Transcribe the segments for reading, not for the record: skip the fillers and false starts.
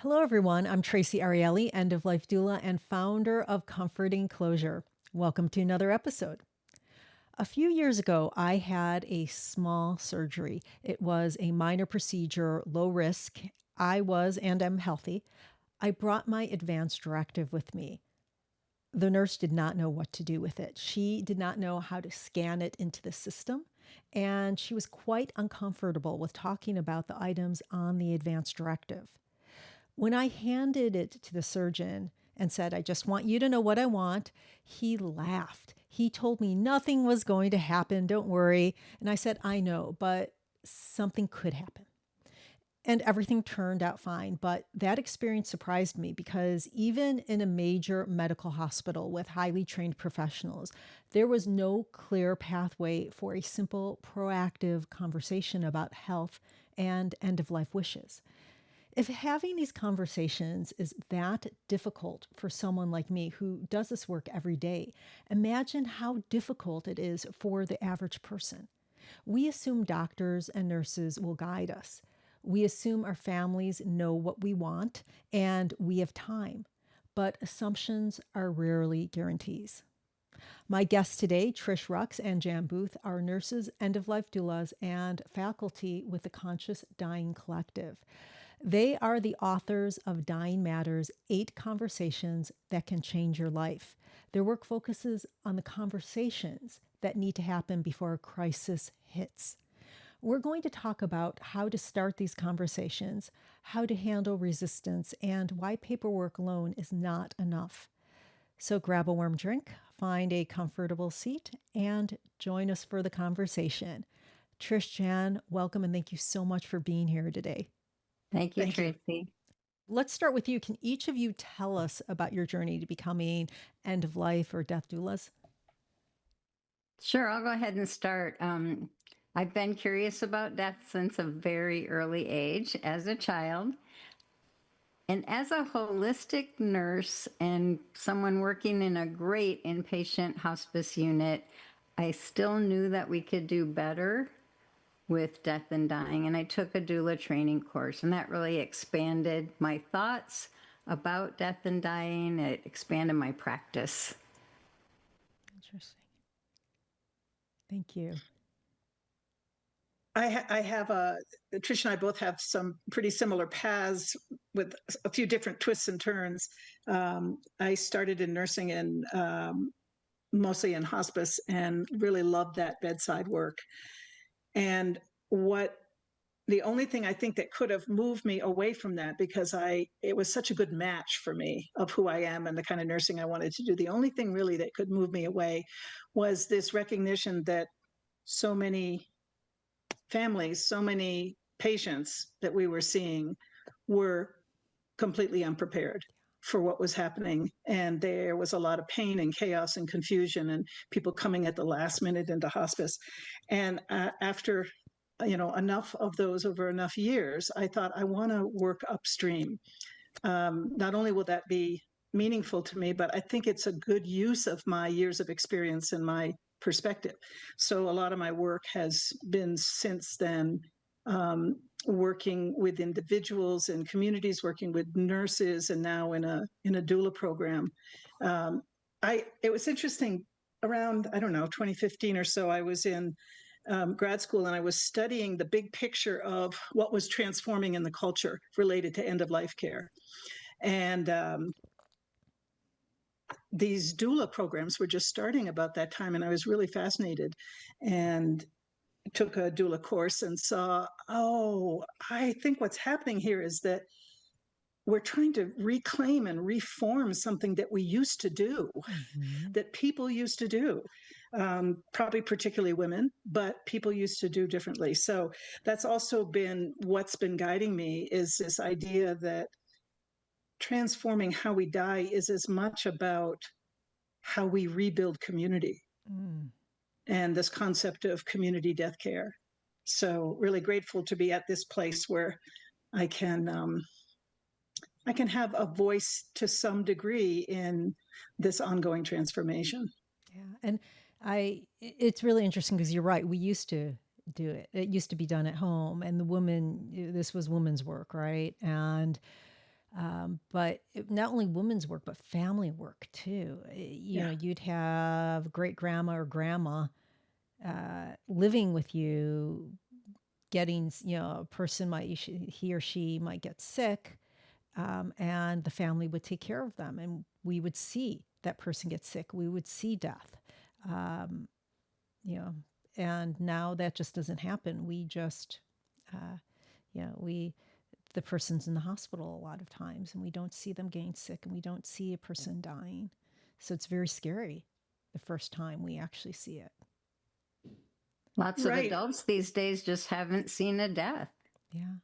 Hello, everyone. I'm Traci Arieli, end of life doula and founder of Comforting Closure. Welcome to another episode. A few years ago, I had a small surgery. It was a minor procedure, low risk. I was and am healthy. I brought my advanced directive with me. The nurse did not know what to do with it. She did not know how to scan it into the system, and she was quite uncomfortable with talking about the items on the advanced directive. When I handed it to the surgeon and said, I just want you to know what I want, he laughed. He told me nothing was going to happen. Don't worry. And I said, I know, but something could happen. And everything turned out fine. But that experience surprised me because even in a major medical hospital with highly trained professionals, there was no clear pathway for a simple, proactive conversation about health and end of life wishes. If having these conversations is that difficult for someone like me who does this work every day, imagine how difficult it is for the average person. We assume doctors and nurses will guide us. We assume our families know what we want and we have time. But assumptions are rarely guarantees. My guests today, Trish Rux and Jan Booth, are nurses, end-of-life doulas, and faculty with the Conscious Dying Collective. They are the authors of Dying Matters, 8 Conversations That Can Change Your Life. Their work focuses on the conversations that need to happen before a crisis hits. We're going to talk about how to start these conversations, how to handle resistance, and why paperwork alone is not enough. So grab a warm drink, find a comfortable seat, and join us for the conversation. Trish, Jan, welcome and thank you so much for being here today. Thank you, Thank you. Traci. Let's start with you. Can each of you tell us about your journey to becoming end of life or death doulas? Sure, I'll go ahead and start. I've been curious about death since a very early age as a child. And as a holistic nurse and someone working in a great inpatient hospice unit, I still knew that we could do better with death and dying. And I took a doula training course, and that really expanded my thoughts about death and dying. It expanded my practice. Interesting. Thank you. I have Trish and I both have some pretty similar paths with a few different twists and turns. I started in nursing and mostly in hospice and really loved that bedside work. And the only thing I think that could have moved me away from that, because it was such a good match for me of who I am and the kind of nursing I wanted to do. The only thing really that could move me away was this recognition that so many families, so many patients that we were seeing were completely unprepared for what was happening. And there was a lot of pain and chaos and confusion and people coming at the last minute into hospice. And after enough of those over enough years, I thought I want to work upstream. Not only will that be meaningful to me, but I think it's a good use of my years of experience and my perspective. So a lot of my work has been since then working with individuals and communities, working with nurses, and now in a doula program. It was interesting. Around, I don't know, 2015 or so, I was in grad school and I was studying the big picture of what was transforming in the culture related to end of life care. And these doula programs were just starting about that time, and I was really fascinated and took a doula course and saw, I think what's happening here is that we're trying to reclaim and reform something that we used to do, that people used to do, probably particularly women, but people used to do differently. So that's also been what's been guiding me, is this idea that transforming how we die is as much about how we rebuild community and this concept of community death care. So really grateful to be at this place where I can have a voice to some degree in this ongoing transformation. Yeah. And it's really interesting because you're right. We used to do it. It used to be done at home, and this was women's work, right? And But not only women's work, but family work too. You know, you'd have great grandma or grandma living with you, getting, you know, a person might, he or she might get sick, and the family would take care of them. And we would see that person get sick. We would see death, you know, and now that just doesn't happen. We just, you know, the person's in the hospital a lot of times and we don't see them getting sick and we don't see a person dying. So it's very scary the first time we actually see it. Lots of adults these days just haven't seen a death. Yeah.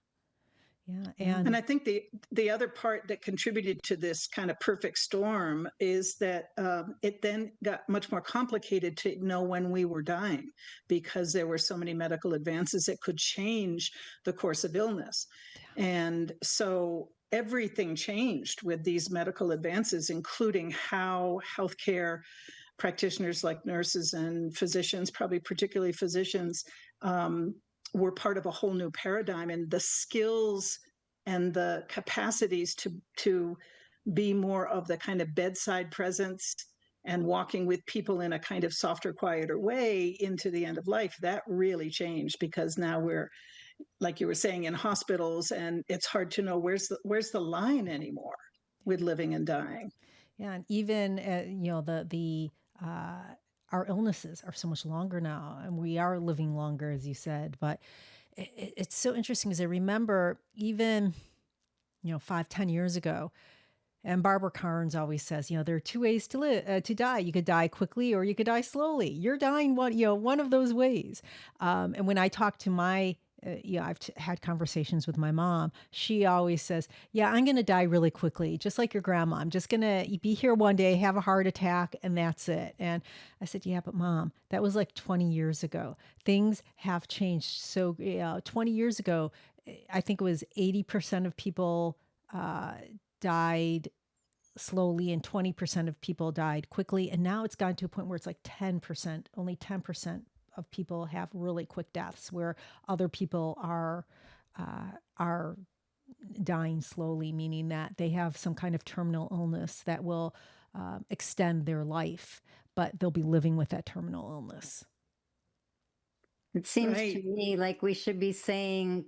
Yeah. And I think the other part that contributed to this kind of perfect storm is that it then got much more complicated to know when we were dying, because there were so many medical advances that could change the course of illness. Yeah. And so everything changed with these medical advances, including how healthcare practitioners like nurses and physicians, probably particularly physicians, were part of a whole new paradigm, and the skills and the capacities to be more of the kind of bedside presence and walking with people in a kind of softer, quieter way into the end of life, that really changed, because now we're, like you were saying, in hospitals, and it's hard to know where's the line anymore with living and dying. Yeah, and even you know, our illnesses are so much longer now, and we are living longer, as you said. But it's so interesting, because I remember even, you know, 5-10 years ago, and Barbara Carnes always says, you know, there are two ways to live, to die. You could die quickly or you could die slowly. You're dying one of those ways. And when I talk to my you know, I've had conversations with my mom. She always says, yeah, I'm going to die really quickly, just like your grandma. I'm just going to be here one day, have a heart attack, and that's it. And I said, yeah, but Mom, that was like 20 years ago. Things have changed. So 20 years ago, I think it was 80% of people died slowly and 20% of people died quickly. And now it's gotten to a point where it's like 10%, only 10% of people have really quick deaths, where other people are dying slowly, meaning that they have some kind of terminal illness that will extend their life, but they'll be living with that terminal illness. It seems to me like we should be saying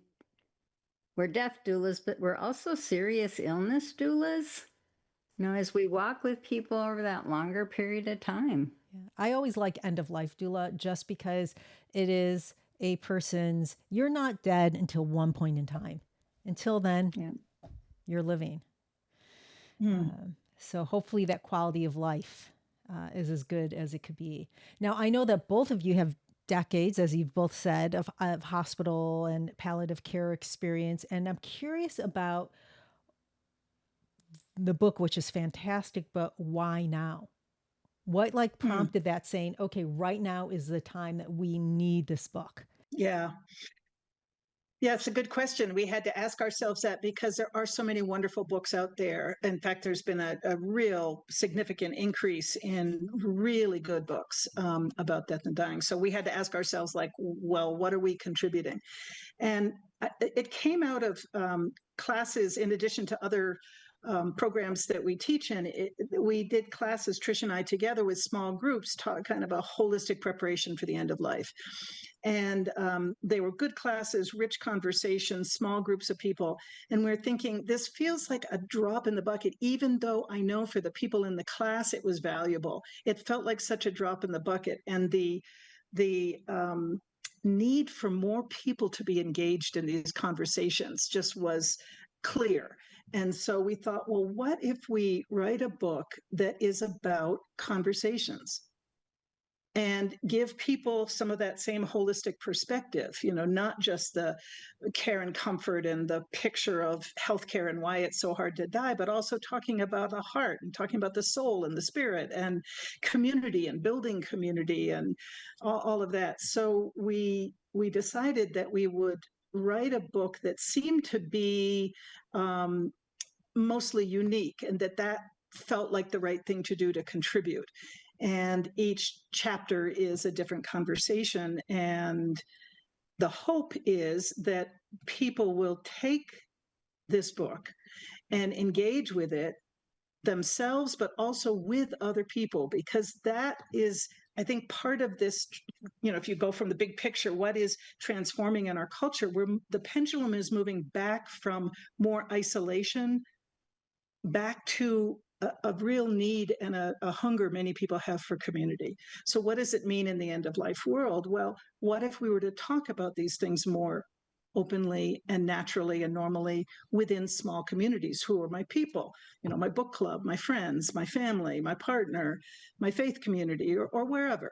we're death doulas, but we're also serious illness doulas, you know, as we walk with people over that longer period of time. Yeah. I always like end of life doula, just because it is a person's, you're not dead until one point in time. Until then, you're living. So hopefully that quality of life is as good as it could be. Now, I know that both of you have decades, as you've both said, of hospital and palliative care experience. And I'm curious about the book, which is fantastic, but why now? What prompted that, saying, okay, right now is the time that we need this book? Yeah, it's a good question. We had to ask ourselves that, because there are so many wonderful books out there. In fact, there's been a real significant increase in really good books about death and dying. So we had to ask ourselves, like, well, what are we contributing? And it came out of classes, in addition to other programs that we teach in. We did classes, Trish and I together, with small groups, taught kind of a holistic preparation for the end of life. And they were good classes, rich conversations, small groups of people. And we're thinking, this feels like a drop in the bucket, even though I know for the people in the class it was valuable. It felt like such a drop in the bucket. And the need for more people to be engaged in these conversations just was clear. And so we thought, well, what if we write a book that is about conversations and give people some of that same holistic perspective, you know, not just the care and comfort and the picture of healthcare and why it's so hard to die, but also talking about the heart and talking about the soul and the spirit and community and building community and all of that. So we decided that we would write a book that seemed to be mostly unique, and that felt like the right thing to do to contribute. And each chapter is a different conversation. And the hope is that people will take this book and engage with it themselves, but also with other people, because that is, I think, part of this, if you go from the big picture, what is transforming in our culture, where the pendulum is moving back from more isolation back to a real need and a hunger many people have for community. So what does it mean in the end of life world? Well, what if we were to talk about these things more openly and naturally and normally within small communities? Who are my people? My book club, my friends, my family, my partner, my faith community, or wherever.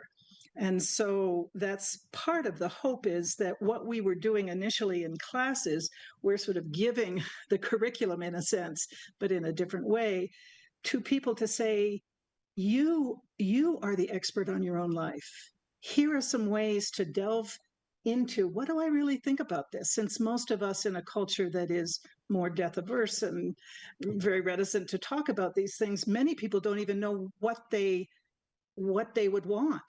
And so that's part of the hope, is that what we were doing initially in classes, we're sort of giving the curriculum in a sense, but in a different way, to people to say, you are the expert on your own life. Here are some ways to delve into, what do I really think about this? Since most of us in a culture that is more death averse and very reticent to talk about these things, many people don't even know what they would want,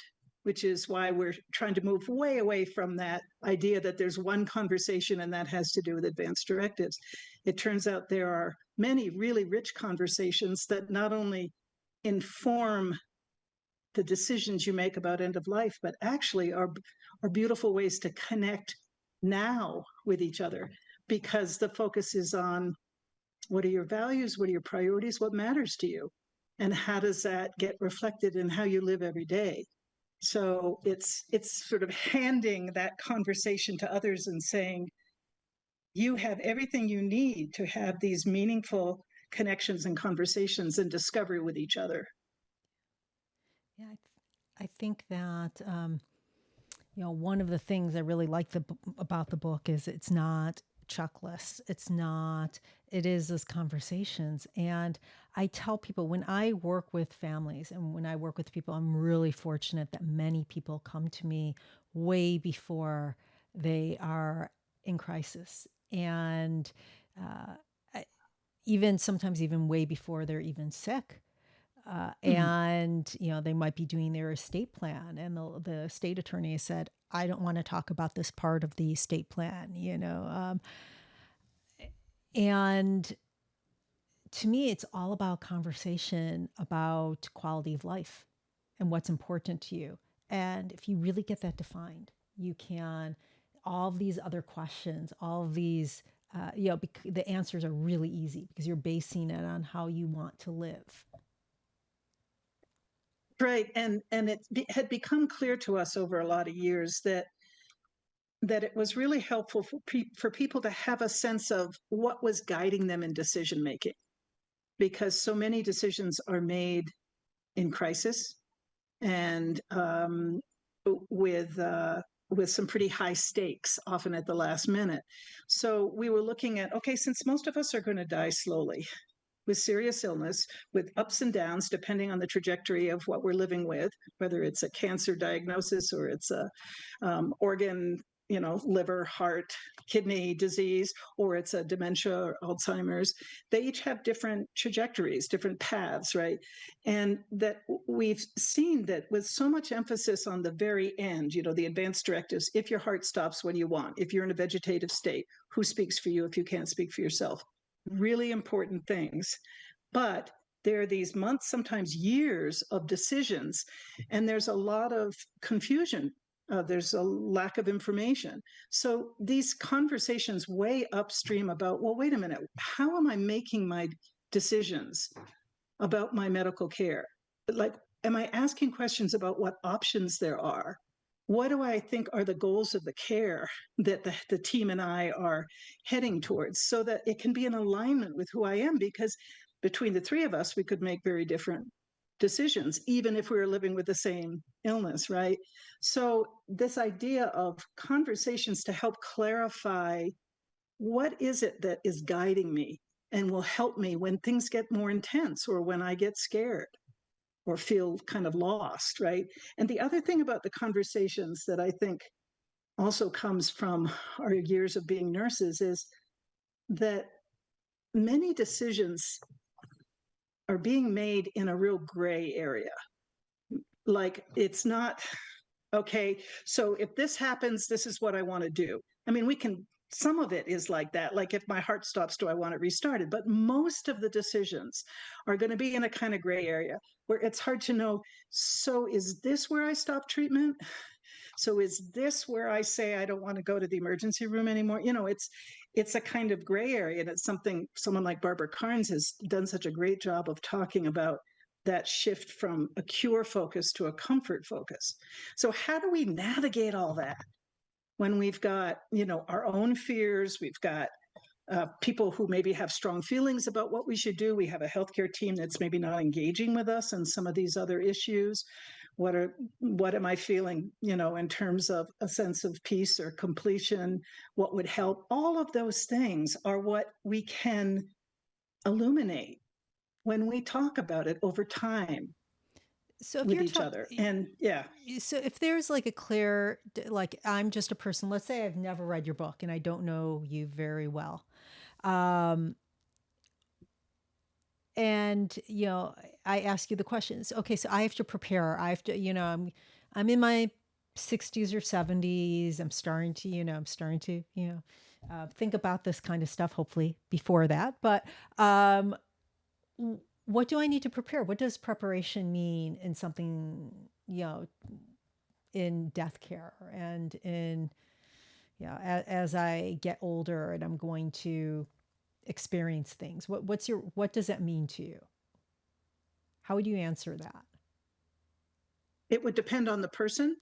which is why we're trying to move way away from that idea that there's one conversation and that has to do with advanced directives. It turns out there are many really rich conversations that not only inform the decisions you make about end of life, but actually are beautiful ways to connect now with each other, because the focus is on, what are your values, what are your priorities, what matters to you, and how does that get reflected in how you live every day. So it's sort of handing that conversation to others and saying, you have everything you need to have these meaningful connections and conversations and discovery with each other. Yeah, I think that one of the things I really like about the book is it's not checklists. It is those conversations. And I tell people, when I work with families and when I work with people, I'm really fortunate that many people come to me way before they are in crisis. And sometimes even way before they're even sick. And, they might be doing their estate plan, and the estate attorney said, I don't want to talk about this part of the estate plan, and to me, it's all about conversation about quality of life and what's important to you. And if you really get that defined, you can, all of these other questions, all of these, the answers are really easy because you're basing it on how you want to live. Right. And it had become clear to us over a lot of years that it was really helpful for people to have a sense of what was guiding them in decision making, because so many decisions are made in crisis and with some pretty high stakes, often at the last minute. So we were looking at, okay, since most of us are going to die slowly, with serious illness, with ups and downs, depending on the trajectory of what we're living with, whether it's a cancer diagnosis or it's a organ, liver, heart, kidney disease, or it's a dementia or Alzheimer's. They each have different trajectories, different paths, right? And that we've seen that with so much emphasis on the very end, the advanced directives, if your heart stops when you want, if you're in a vegetative state, who speaks for you if you can't speak for yourself? Really important things. But there are these months, sometimes years of decisions, and there's a lot of confusion. There's a lack of information. So these conversations way upstream about, well, wait a minute, how am I making my decisions about my medical care? Like, am I asking questions about what options there are? What do I think are the goals of the care that the team and I are heading towards, so that it can be in alignment with who I am? Because between the three of us, we could make very different decisions, even if we were living with the same illness, right? So this idea of conversations to help clarify, what is it that is guiding me and will help me when things get more intense or when I get scared or feel kind of lost, right? And the other thing about the conversations that I think also comes from our years of being nurses is that many decisions are being made in a real gray area. Like, it's not, okay, so if this happens, this is what I want to do. I mean, we can some of it is like that. Like if my heart stops, do I want it restarted? But most of the decisions are going to be in a kind of gray area where it's hard to know. So is this where I stop treatment? So is this where I say I don't want to go to the emergency room anymore? It's a kind of gray area, and it's something someone like Barbara Carnes has done such a great job of talking about, that shift from a cure focus to a comfort focus. So how do we navigate all that when we've got, our own fears, we've got people who maybe have strong feelings about what we should do. We have a healthcare team that's maybe not engaging with us on some of these other issues. What am I feeling, in terms of a sense of peace or completion? What would help? All of those things are what we can illuminate when we talk about it over time So if with you're each other. And so if there's like a clear, like I'm just a person, let's say I've never read your book and I don't know you very well. And, I ask you the questions. Okay, so I have to prepare. I have to, I'm in my 60s or 70s. I'm starting to, think about this kind of stuff, hopefully before that. But what do I need to prepare? What does preparation mean in something, in death care and in, as I get older and I'm going to experience things? What does that mean to you? How would you answer that? it would depend on the person.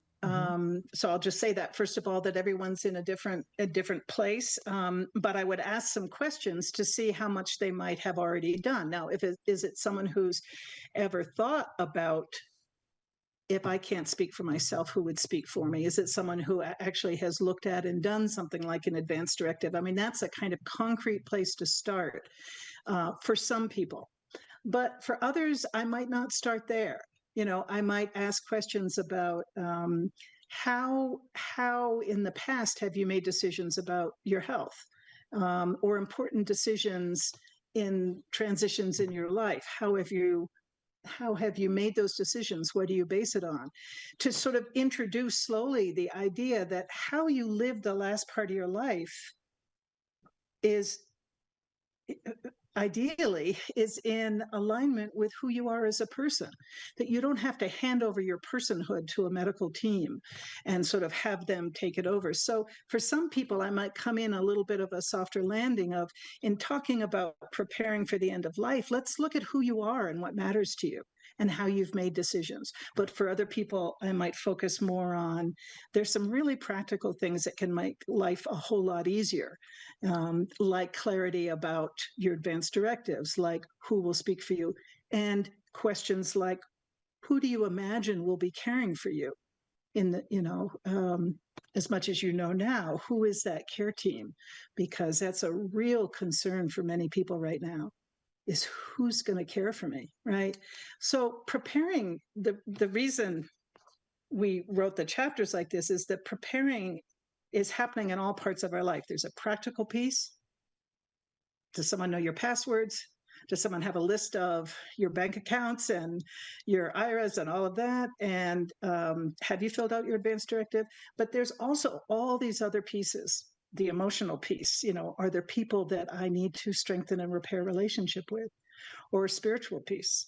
So I'll just say that, first of all, that everyone's in a different place. But I would ask some questions to see how much they might have already done. Now, is it someone who's ever thought about, if I can't speak for myself, who would speak for me? Is it someone who actually has looked at and done something like an advance directive? I mean, that's a kind of concrete place to start for some people. But for others, I might not start there. I might ask questions about how in the past have you made decisions about your health, or important decisions in transitions in your life? How have you made those decisions? What do you base it on? To sort of introduce slowly the idea that how you live the last part of your life is ideally is in alignment with who you are as a person, that you don't have to hand over your personhood to a medical team and sort of have them take it over. So for some people, I might come in a little bit of a softer landing of, in talking about preparing for the end of life, let's look at who you are and what matters to you and how you've made decisions. But for other people, I might focus more on, there's some really practical things that can make life a whole lot easier, like clarity about your advanced directives, like who will speak for you, and questions like, who do you imagine will be caring for you in the, as much as you know now, who is that care team? Because that's a real concern for many people right now, is who's going to care for me, right? So preparing, the reason we wrote the chapters like this is that preparing is happening in all parts of our life. There's a practical piece. Does someone know your passwords? Does someone have a list of your bank accounts and your IRAs and all of that? And have you filled out your advance directive? But there's also all these other pieces. The emotional piece, are there people that I need to strengthen and repair relationship with? Or a spiritual piece,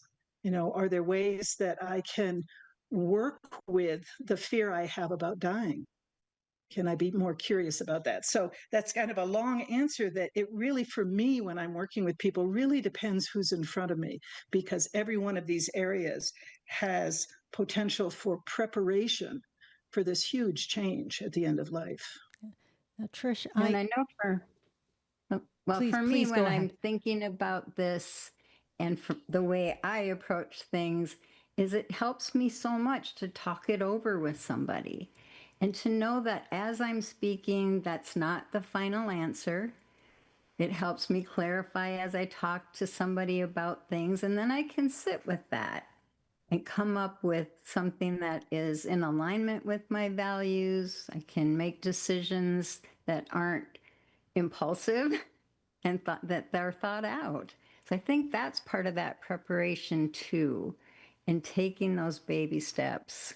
are there ways that I can work with the fear I have about dying? Can I be more curious about that? So that's kind of a long answer, that it really, for me, when I'm working with people, really depends who's in front of me, because every one of these areas has potential for preparation for this huge change at the end of life. Now, Trish, And I know for me, please when go I'm ahead. thinking about this and the way I approach things, is it helps me so much to talk it over with somebody and to know that as I'm speaking, that's not the final answer. It helps me clarify as I talk to somebody about things, and then I can sit with that and come up with something that is in alignment with my values. I can make decisions that aren't impulsive and that they're thought out. So I think that's part of that preparation too, and taking those baby steps.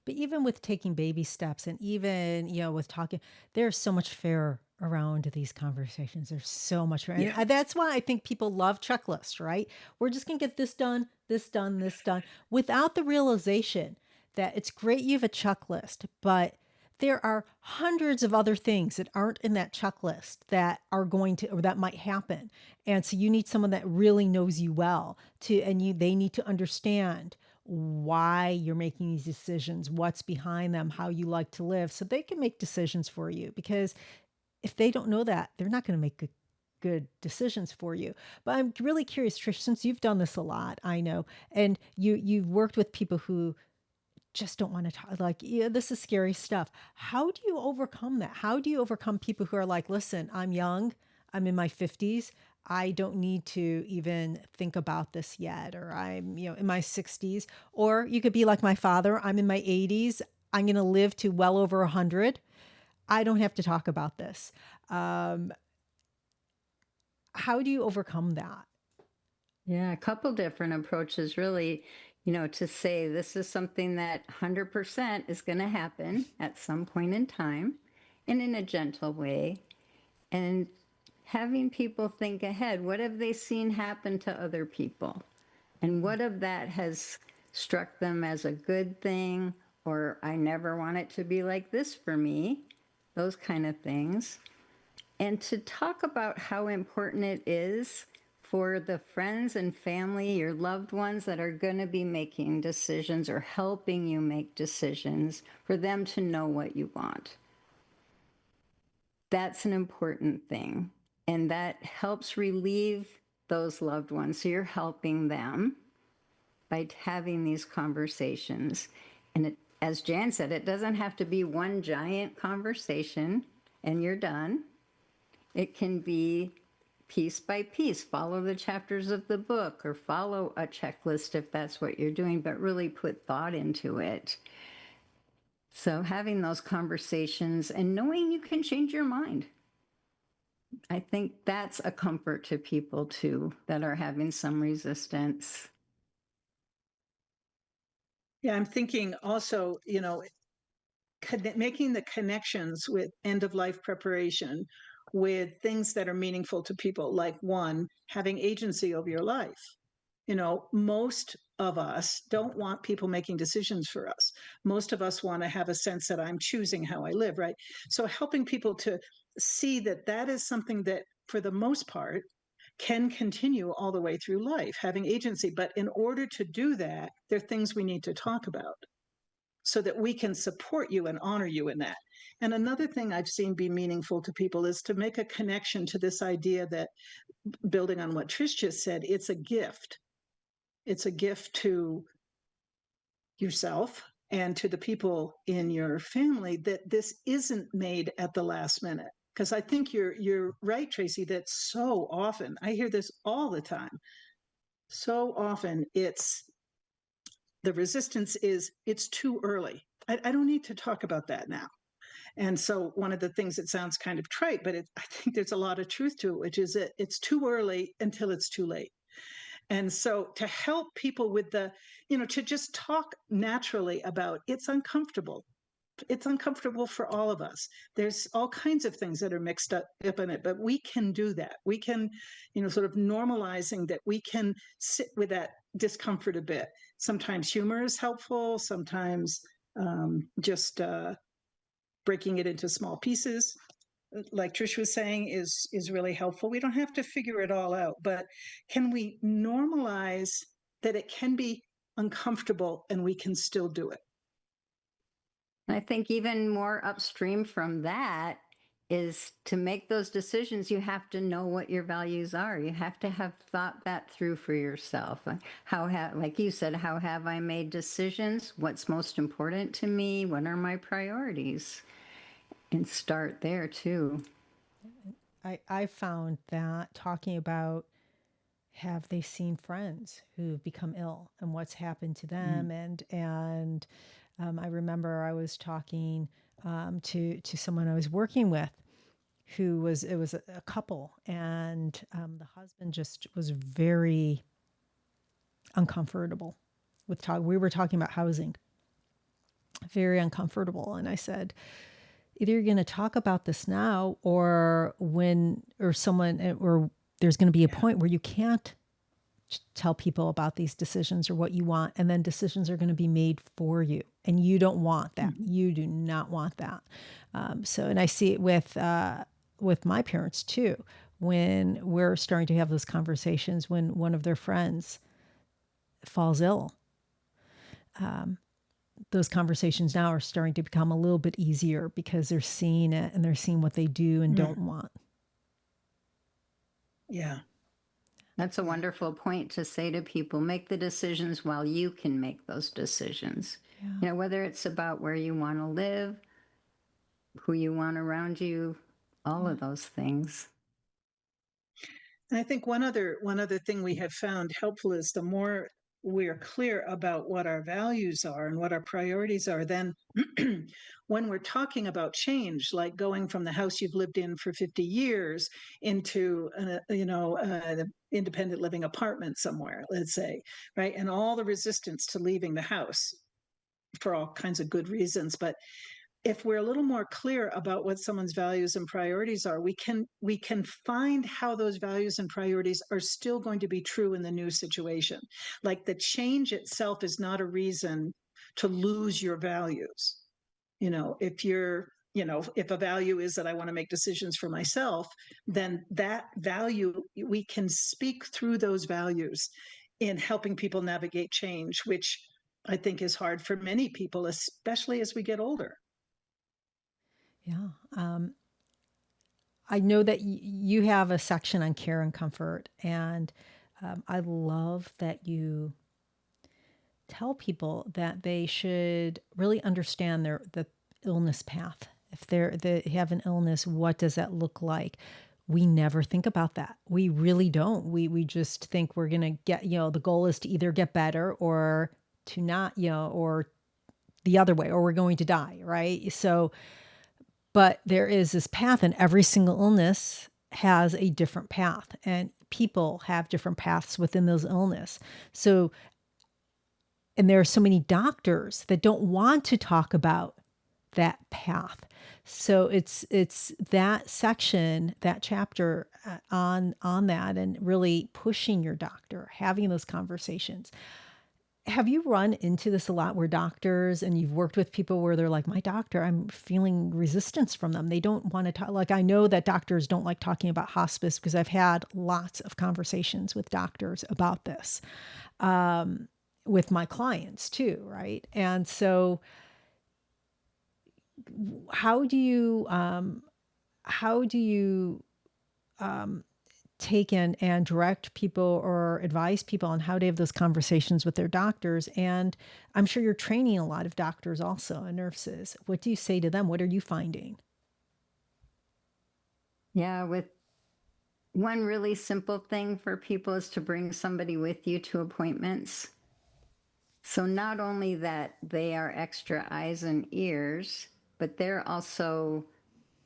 But even with taking baby steps, and even, with talking, there's so much fear around these conversations. There's so much. Yeah. And that's why I think people love checklists, right? We're just going to get this done, this done, this done, without the realization that it's great you have a checklist, but there are hundreds of other things that aren't in that checklist that are going to, or that might happen. And so you need someone that really knows you well they need to understand why you're making these decisions, what's behind them, how you like to live, so they can make decisions for you. Because if they don't know that, they're not going to make good decisions for you. But I'm really curious, Trish, since you've done this a lot, I know, and you've worked with people who just don't want to talk, like, yeah, this is scary stuff. How do you overcome that? How do you overcome people who are like, listen, I'm young, I'm in my 50s, I don't need to even think about this yet, or I'm, in my 60s, or you could be like my father, I'm in my 80s, I'm going to live to well over 100. I don't have to talk about this. How do you overcome that? Yeah, a couple different approaches, really, to say this is something that 100% is going to happen at some point in time and in a gentle way. And having people think ahead, what have they seen happen to other people? And what of that has struck them as a good thing, or I never want it to be like this for me, those kind of things. And to talk about how important it is for the friends and family, your loved ones that are going to be making decisions or helping you make decisions, for them to know what you want. That's an important thing. And that helps relieve those loved ones. So you're helping them by having these conversations. And as Jan said, it doesn't have to be one giant conversation and you're done. It can be piece by piece, follow the chapters of the book or follow a checklist if that's what you're doing, but really put thought into it. So having those conversations and knowing you can change your mind. I think that's a comfort to people too that are having some resistance. Yeah, I'm thinking also, making the connections with end of life preparation with things that are meaningful to people, like one, having agency over your life. Most of us don't want people making decisions for us. Most of us want to have a sense that I'm choosing how I live, right? So helping people to see that that is something that, for the most part, can continue all the way through life, having agency. But in order to do that, there are things we need to talk about so that we can support you and honor you in that. And another thing I've seen be meaningful to people is to make a connection to this idea that, building on what Trish just said, it's a gift. It's a gift to yourself and to the people in your family, that this isn't made at the last minute. Because I think you're right, Traci, that so often, I hear this all the time, so often the resistance is, it's too early. I don't need to talk about that now. And so one of the things that sounds kind of trite, but I think there's a lot of truth to it, which is that it's too early until it's too late. And so to help people with to just talk naturally about, it's uncomfortable. It's uncomfortable for all of us. There's all kinds of things that are mixed up in it, but we can do that. We can, sort of normalizing that we can sit with that discomfort a bit. Sometimes humor is helpful. Sometimes just breaking it into small pieces, like Trish was saying, is really helpful. We don't have to figure it all out, but can we normalize that it can be uncomfortable and we can still do it? I think even more upstream from that is to make those decisions, you have to know what your values are. You have to have thought that through for yourself. Like you said, how have I made decisions? What's most important to me? What are my priorities? And start there too. I found that talking about, have they seen friends who've become ill and what's happened to them? And I remember I was talking to someone I was working with it was a couple, and the husband just was very uncomfortable with we were talking about housing, very uncomfortable. And I said, either you're going to talk about this now, or there's going to be a point where you can't tell people about these decisions or what you want, and then decisions are going to be made for you, and you don't want that. You do not want that. And I see it with my parents too, when we're starting to have those conversations when one of their friends falls ill. Those conversations now are starting to become a little bit easier because they're seeing it and they're seeing what they do and don't want. Yeah. That's a wonderful point to say to people, make the decisions while you can make those decisions. Yeah. You know, whether it's about where you want to live, who you want around you, all of those things. And I think one other thing we have found helpful is the more we're clear about what our values are and what our priorities are, then when we're talking about change, like going from the house you've lived in for 50 years into an independent living apartment somewhere, let's say, right? And all the resistance to leaving the house for all kinds of good reasons. But if we're a little more clear about what someone's values and priorities are, we can find how those values and priorities are still going to be true in the new situation. Like the change itself is not a reason to lose your values. If a value is that I want to make decisions for myself, then that value, we can speak through those values in helping people navigate change, which I think is hard for many people, especially as we get older. Yeah. I know that you have a section on care and comfort, and I love that you tell people that they should really understand the illness path. If they have an illness, what does that look like? We never think about that. We really don't. We just think we're going to get, the goal is to either get better or to not, or the other way, or we're going to die, right? So, but there is this path, and every single illness has a different path, and people have different paths within those illness. So, and there are so many doctors that don't want to talk about that path. So it's that section, that chapter on that, and really pushing your doctor, having those conversations. Have you run into this a lot where doctors, and you've worked with people where they're like, my doctor, I'm feeling resistance from them. They don't want to talk. Like, I know that doctors don't like talking about hospice because I've had lots of conversations with doctors about this, with my clients too. Right. And so how do you take in and direct people or advise people on how to have those conversations with their doctors? And I'm sure you're training a lot of doctors also and nurses. What do you say to them? What are you finding? Yeah, with one really simple thing for people is to bring somebody with you to appointments. So not only that they are extra eyes and ears, but they're also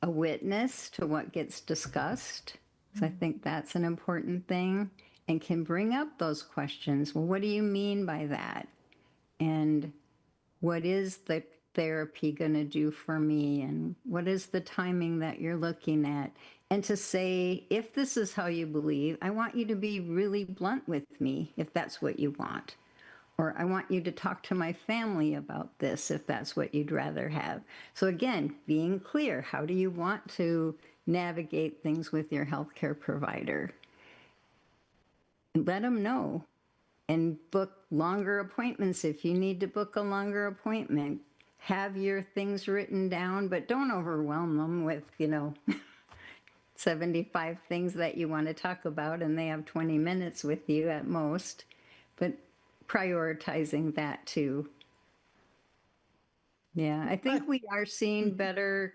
a witness to what gets discussed. So I think that's an important thing, and can bring up those questions. Well, what do you mean by that? And what is the therapy going to do for me? And what is the timing that you're looking at? And to say, if this is how you believe, I want you to be really blunt with me if that's what you want. Or I want you to talk to my family about this if that's what you'd rather have. So again, being clear, how do you want to navigate things with your healthcare provider? And let them know, and book longer appointments if you need to book a longer appointment. Have your things written down, but don't overwhelm them with, 75 things that you want to talk about, and they have 20 minutes with you at most. But prioritizing that too. Yeah, I think we are seeing better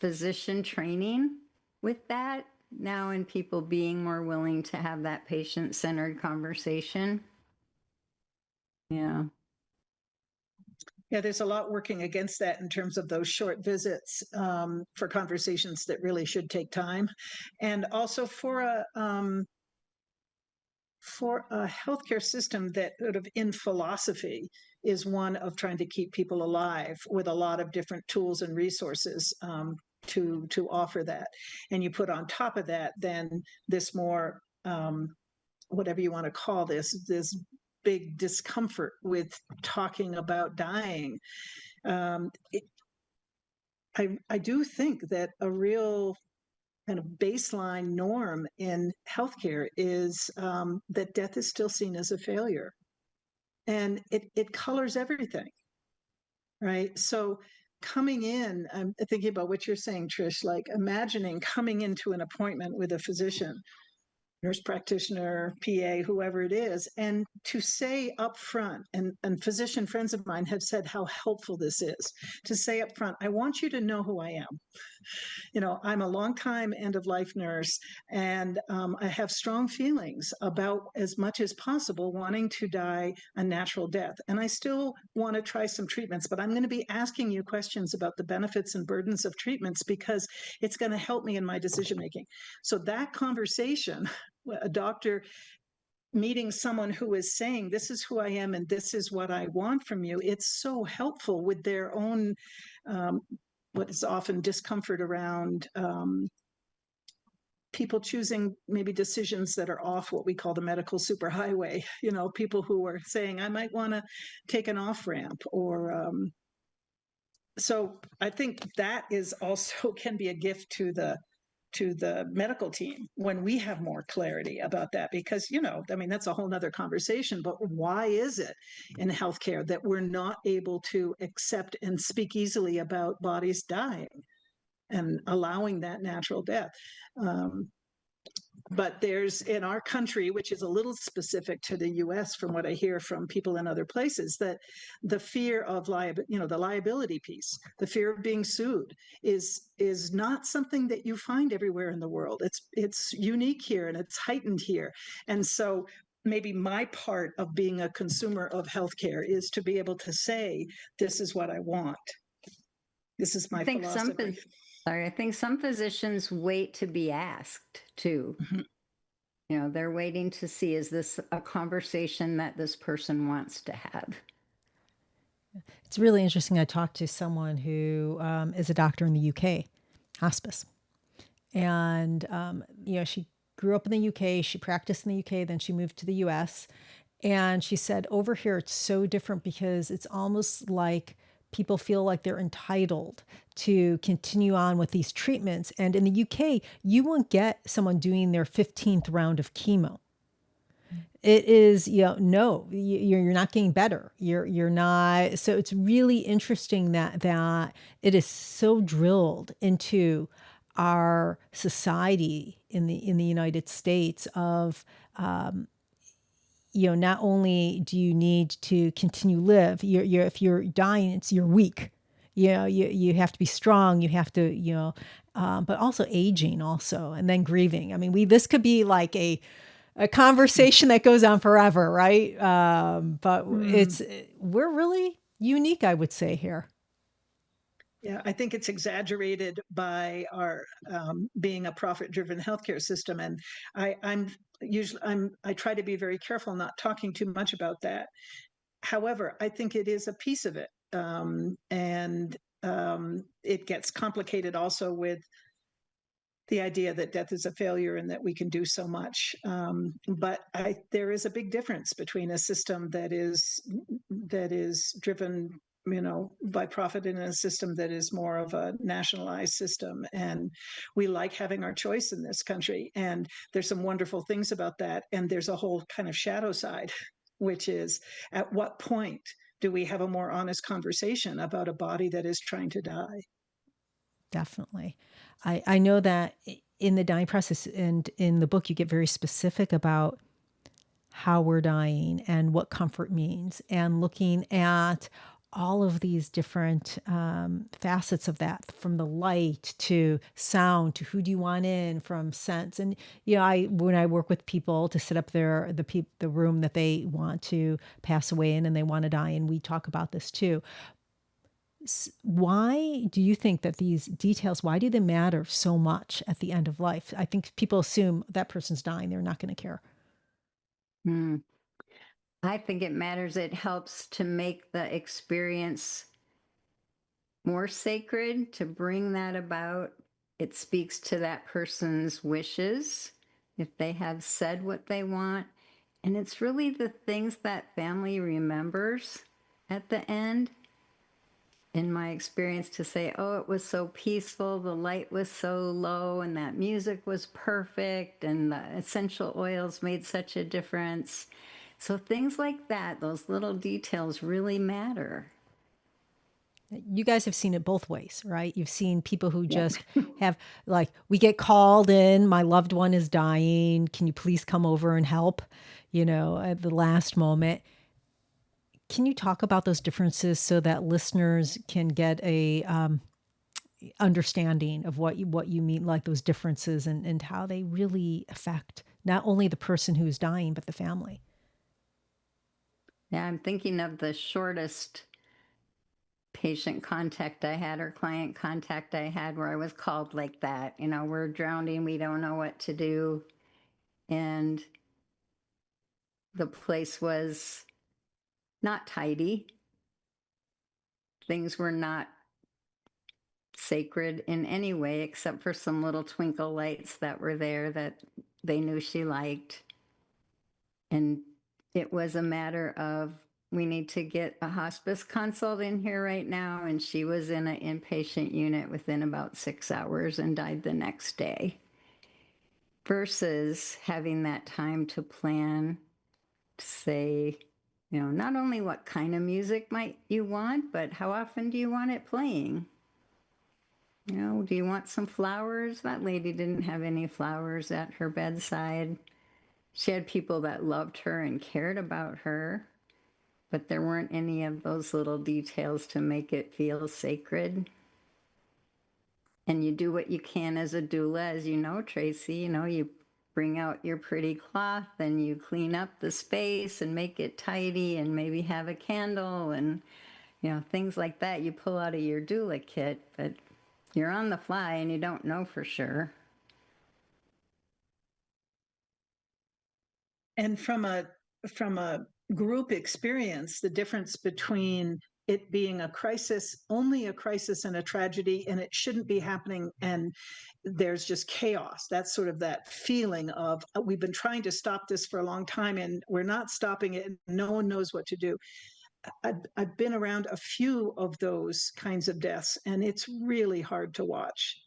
physician training with that now, and people being more willing to have that patient-centered conversation. Yeah. Yeah, there's a lot working against that in terms of those short visits for conversations that really should take time, and also for a healthcare system that sort of in philosophy is one of trying to keep people alive with a lot of different tools and resources to offer that. And you put on top of that then this more whatever you want to call this big discomfort with talking about dying. I do think that a real kind of baseline norm in healthcare is that death is still seen as a failure, and it colors everything, right? So coming in, I'm thinking about what you're saying, Trish, like imagining coming into an appointment with a physician, nurse practitioner, PA, whoever it is, and to say up front, and physician friends of mine have said how helpful this is, to say up front, I want you to know who I am. I'm a long-time end-of-life nurse, and I have strong feelings about, as much as possible, wanting to die a natural death. And I still want to try some treatments, but I'm going to be asking you questions about the benefits and burdens of treatments because it's going to help me in my decision-making. So that conversation, a doctor meeting someone who is saying, this is who I am and this is what I want from you, it's so helpful with their own what is often discomfort around people choosing maybe decisions that are off what we call the medical superhighway. People who are saying, I might want to take an off ramp, or so I think that is also can be a gift to the medical team when we have more clarity about that, because that's a whole nother conversation. But why is it in healthcare that we're not able to accept and speak easily about bodies dying and allowing that natural death? But there's, in our country, which is a little specific to the US from what I hear from people in other places, that the fear of the liability piece, the fear of being sued is not something that you find everywhere in the world. It's unique here and it's heightened here. And so maybe my part of being a consumer of healthcare is to be able to say, this is what I want. This is my philosophy. I think some physicians wait to be asked too. Mm-hmm. They're waiting to see, is this a conversation that this person wants to have? It's really interesting. I talked to someone who is a doctor in the UK, hospice. And, she grew up in the UK, she practiced in the UK, then she moved to the US. And she said, over here, it's so different because it's almost like people feel like they're entitled to continue on with these treatments. And in the UK, you won't get someone doing their 15th round of chemo. It is, no, you're not getting better. You're not. So it's really interesting that it is so drilled into our society in the United States of, not only do you need to continue live, if you're dying, you're weak. You have to be strong. You have to, but also aging also, and then grieving. I mean, this could be like a conversation that goes on forever, right? But we're really unique, I would say, here. Yeah, I think it's exaggerated by our being a profit-driven healthcare system, and I try to be very careful not talking too much about that. However, I think it is a piece of it, and it gets complicated also with the idea that death is a failure and that we can do so much. But there is a big difference between a system that is driven, by profit, and a system that is more of a nationalized system. And we like having our choice in this country. And there's some wonderful things about that. And there's a whole kind of shadow side, which is, at what point do we have a more honest conversation about a body that is trying to die? Definitely. I know that in the dying process and in the book, you get very specific about how we're dying and what comfort means, and looking at all of these different facets of that, from the light to sound to who do you want in, from sense. And when I work with people to set up the room that they want to pass away in and they want to die in, we talk about this too. Why do you think that these details, why do they matter so much at the end of life? I think people assume that person's dying, they're not going to care. I think it matters. It helps to make the experience more sacred, to bring that about. It speaks to that person's wishes, if they have said what they want. And it's really the things that family remembers at the end, in my experience, to say, oh, it was so peaceful, the light was so low, and that music was perfect, and the essential oils made such a difference. So things like that, those little details really matter. You guys have seen it both ways, right? You've seen people who Yep. just have, like, we get called in, my loved one is dying. Can you please come over and help? At the last moment. Can you talk about those differences so that listeners can get a understanding of what you mean, like those differences and how they really affect not only the person who's dying, but the family? Yeah, I'm thinking of the shortest patient contact I had, or client contact I had, where I was called like that. We're drowning, we don't know what to do. And the place was not tidy. Things were not sacred in any way, except for some little twinkle lights that were there that they knew she liked. And it was a matter of, we need to get a hospice consult in here right now. And she was in an inpatient unit within about 6 hours and died the next day. Versus having that time to plan, to say, not only what kind of music might you want, but how often do you want it playing? Do you want some flowers? That lady didn't have any flowers at her bedside. She had people that loved her and cared about her, but there weren't any of those little details to make it feel sacred. And you do what you can as a doula, as you know, Traci. You bring out your pretty cloth and you clean up the space and make it tidy, and maybe have a candle and, things like that you pull out of your doula kit, but you're on the fly and you don't know for sure. And from a group experience, the difference between it being a crisis, only a crisis and a tragedy, and it shouldn't be happening, and there's just chaos. That's sort of that feeling of, we've been trying to stop this for a long time and we're not stopping it, and no one knows what to do. I've been around a few of those kinds of deaths, and it's really hard to watch,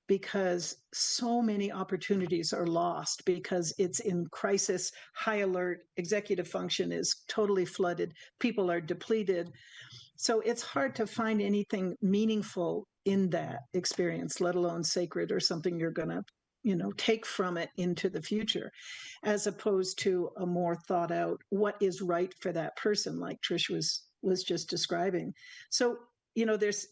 because so many opportunities are lost because it's in crisis, high alert, executive function is totally flooded, people are depleted. So it's hard to find anything meaningful in that experience, let alone sacred or something you're going to take from it into the future, as opposed to a more thought out, what is right for that person, like Trish was just describing. So there's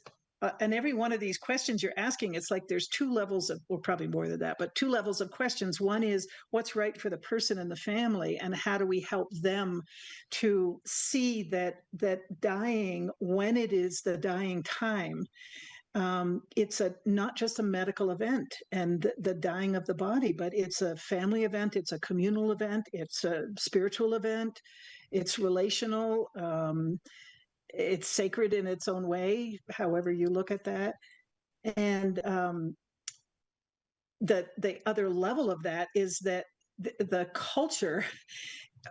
and every one of these questions you're asking, it's like there's two levels of, or probably more than that, but two levels of questions. One is what's right for the person and the family, and how do we help them to see that dying, when it is the dying time, it's not just a medical event, and the dying of the body, but it's a family event, it's a communal event, it's a spiritual event, it's relational, it's sacred in its own way, however you look at that. And the other level of that is that the culture,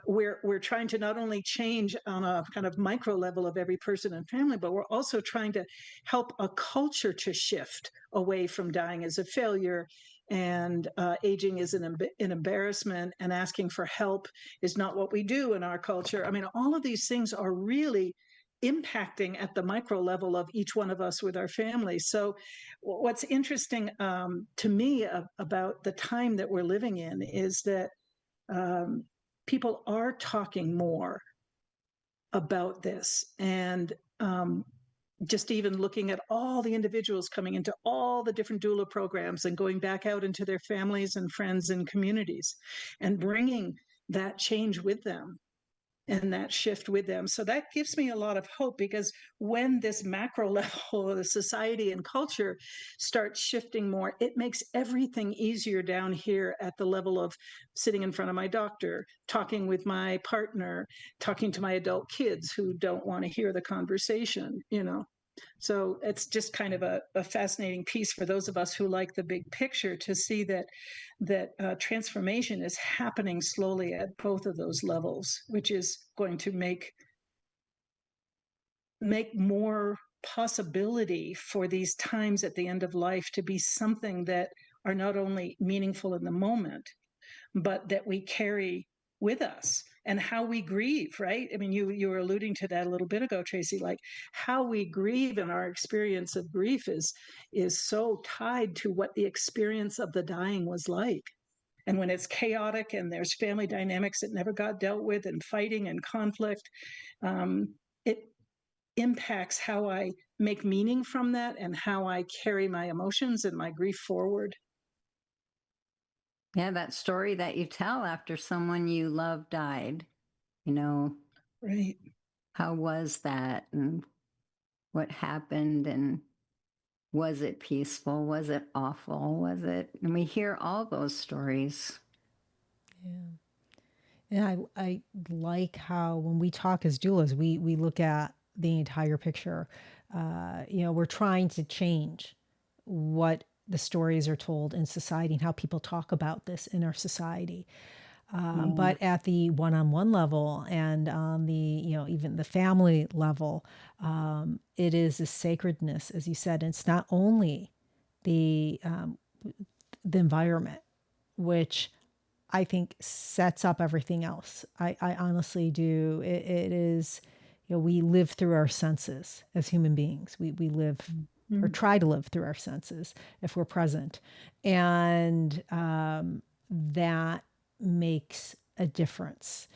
we're trying to not only change on a kind of micro level of every person and family, but we're also trying to help a culture to shift away from dying as a failure, and aging is an embarrassment, and asking for help is not what we do in our culture. I mean, all of these things are really impacting at the micro level of each one of us with our families. So what's interesting to me about the time that we're living in is that people are talking more about this, and just even looking at all the individuals coming into all the different doula programs and going back out into their families and friends and communities and bringing that change with them. and that shift with them. So that gives me a lot of hope, because when this macro level of the society and culture starts shifting more, it makes everything easier down here at the level of sitting in front of my doctor, talking with my partner, talking to my adult kids who don't want to hear the conversation, you know. So it's just kind of a fascinating piece for those of us who like the big picture, to see that transformation is happening slowly at both of those levels, which is going to make more possibility for these times at the end of life to be something that are not only meaningful in the moment, but that we carry with us, and how we grieve, right? I mean, you were alluding to that a little bit ago, Traci, like how we grieve and our experience of grief is so tied to what the experience of the dying was like. And when it's chaotic and there's family dynamics that never got dealt with, and fighting and conflict, it impacts how I make meaning from that and how I carry my emotions and my grief forward. Yeah, that story that you tell after someone you love died, you know, Right. how was that, and what happened, and was it peaceful? Was it awful? Was it? And we hear all those stories. Yeah. And I like how when we talk as doulas, we look at the entire picture. We're trying to change what the stories are told in society and how people talk about this in our society. But at the one-on-one level and on the, even the family level, it is a sacredness, as you said. And it's not only the environment, which I think sets up everything else. I honestly do. It is, we live through our senses as human beings. We live or try to live through our senses if we're present. And that makes a difference.